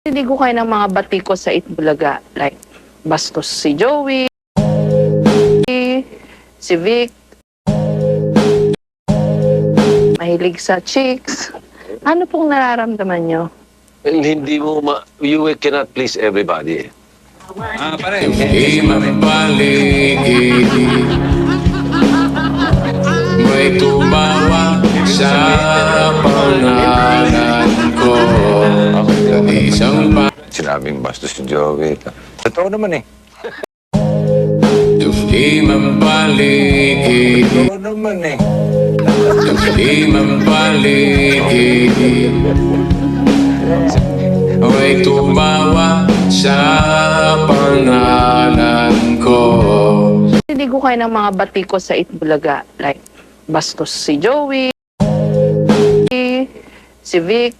Hindi ko kayo ng mga batiko sa Itbulaga. Like, bastos si Joey, si Vic, mahilig sa chicks. Ano pong nararamdaman nyo? Well, hindi mo you cannot please everybody. Pare. Di mapaligid, may tumawa sa pangalan ko. Isang Sinabing bastos si Joey. Totoo naman eh. di mapaligid, Totoo naman eh. di mapaligid, may tumawa sa pangalan ko. Hindi ko kayo ng mga batiko sa Itbulaga. Like, bastos si Joey, si Vic,